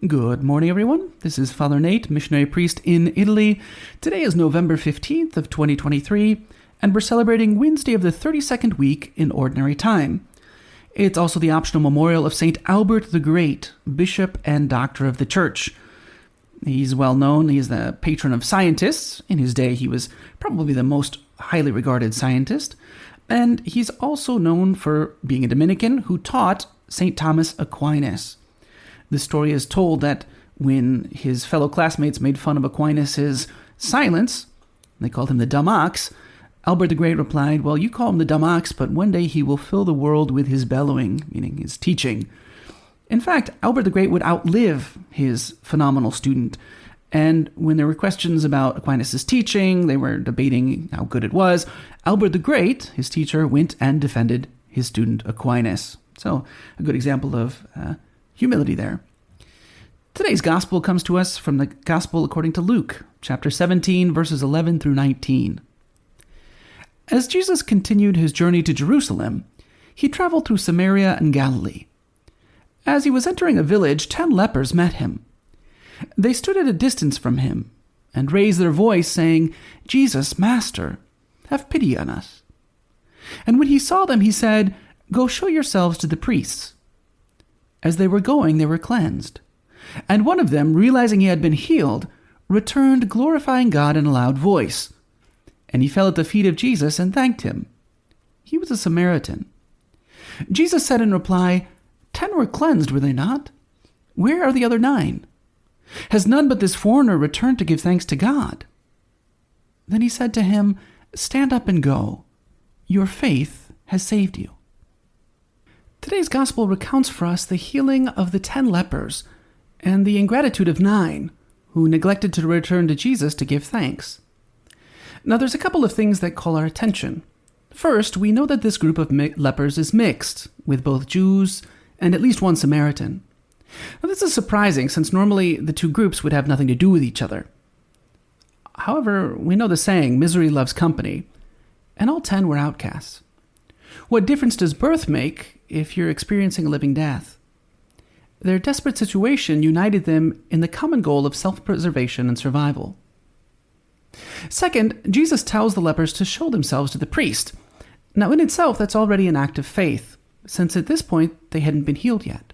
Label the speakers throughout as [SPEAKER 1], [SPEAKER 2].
[SPEAKER 1] Good morning, everyone. This is Father Nate, missionary priest in Italy. Today is November 15th of 2023, and we're celebrating Wednesday of the 32nd week in Ordinary Time. It's also the optional memorial of St. Albert the Great, Bishop and Doctor of the Church. He's well known. He's the patron of scientists. In his day, he was probably the most highly regarded scientist. And he's also known for being a Dominican who taught St. Thomas Aquinas. The story is told that when his fellow classmates made fun of Aquinas' silence, they called him the dumb ox, Albert the Great replied, "Well, you call him the dumb ox, but one day he will fill the world with his bellowing," meaning his teaching. In fact, Albert the Great would outlive his phenomenal student. And when there were questions about Aquinas' teaching, they were debating how good it was, Albert the Great, his teacher, went and defended his student Aquinas. So, a good example of humility there. Today's gospel comes to us from the Gospel according to Luke, chapter 17, verses 11 through 19. As Jesus continued his journey to Jerusalem, he traveled through Samaria and Galilee. As he was entering a village, 10 lepers met him. They stood at a distance from him and raised their voice, saying, "Jesus, Master, have pity on us." And when he saw them, he said, "Go show yourselves to the priests." As they were going, they were cleansed. And one of them, realizing he had been healed, returned glorifying God in a loud voice. And he fell at the feet of Jesus and thanked him. He was a Samaritan. Jesus said in reply, 10 were cleansed, were they not? Where are the other 9? Has none but this foreigner returned to give thanks to God?" Then he said to him, "Stand up and go. Your faith has saved you." Today's gospel recounts for us the healing of the 10 lepers and the ingratitude of 9 who neglected to return to Jesus to give thanks. Now, there's a couple of things that call our attention. First, we know that this group of lepers is mixed, with both Jews and at least one Samaritan. Now, this is surprising, since normally the two groups would have nothing to do with each other. However, we know the saying, misery loves company, and all 10 were outcasts. What difference does birth make if you're experiencing a living death? Their desperate situation united them in the common goal of self-preservation and survival. Second, Jesus tells the lepers to show themselves to the priest. Now, in itself, that's already an act of faith, since at this point they hadn't been healed yet.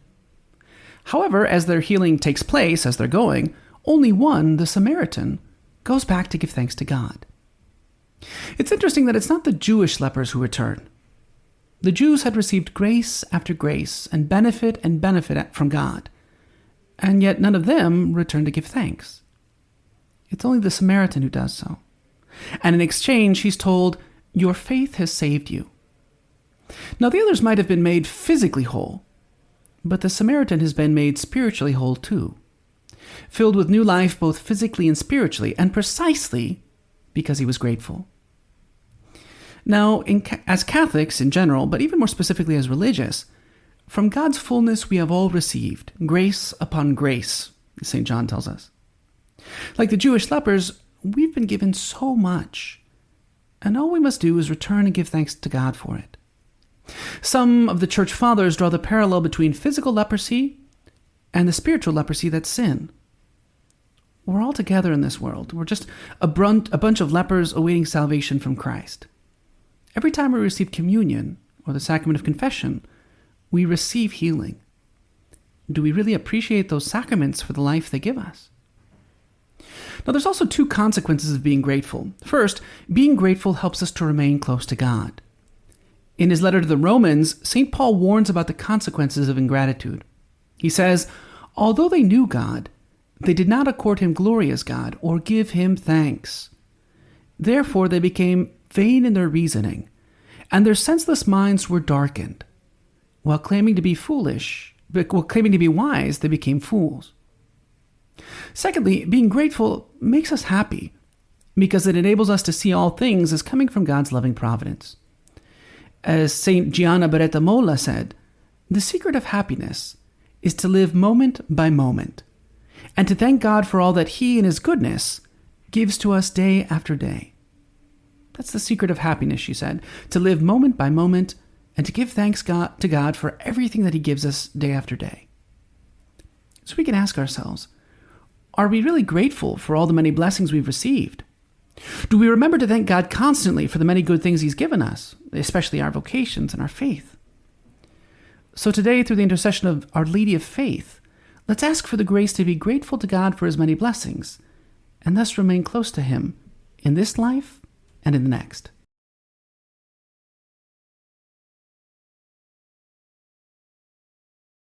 [SPEAKER 1] However, as their healing takes place as they're going, only one, the Samaritan, goes back to give thanks to God. It's interesting that it's not the Jewish lepers who return. The Jews had received grace after grace and benefit from God, and yet none of them returned to give thanks. It's only the Samaritan who does so. And in exchange, he's told, "Your faith has saved you." Now, the others might have been made physically whole, but the Samaritan has been made spiritually whole too, filled with new life both physically and spiritually, and precisely because he was grateful. Now, as Catholics in general, but even more specifically as religious, from God's fullness we have all received, grace upon grace, St. John tells us. Like the Jewish lepers, we've been given so much, and all we must do is return and give thanks to God for it. Some of the church fathers draw the parallel between physical leprosy and the spiritual leprosy that's sin. We're all together in this world. We're just a bunch of lepers awaiting salvation from Christ. Every time we receive communion or the sacrament of confession, we receive healing. Do we really appreciate those sacraments for the life they give us? Now, there's also 2 consequences of being grateful. First, being grateful helps us to remain close to God. In his letter to the Romans, St. Paul warns about the consequences of ingratitude. He says, "Although they knew God, they did not accord him glory as God or give him thanks. Therefore they became vain in their reasoning, and their senseless minds were darkened. While claiming to be wise, they became fools." Secondly, being grateful makes us happy because it enables us to see all things as coming from God's loving providence. As St. Gianna Beretta Molla said, "The secret of happiness is to live moment by moment, and to thank God for all that He in His goodness gives to us day after day." That's the secret of happiness, she said, to live moment by moment and to give thanks to God for everything that He gives us day after day. So we can ask ourselves, are we really grateful for all the many blessings we've received? Do we remember to thank God constantly for the many good things He's given us, especially our vocations and our faith? So today, through the intercession of Our Lady of Faith, let's ask for the grace to be grateful to God for His many blessings, and thus remain close to Him in this life and in the next.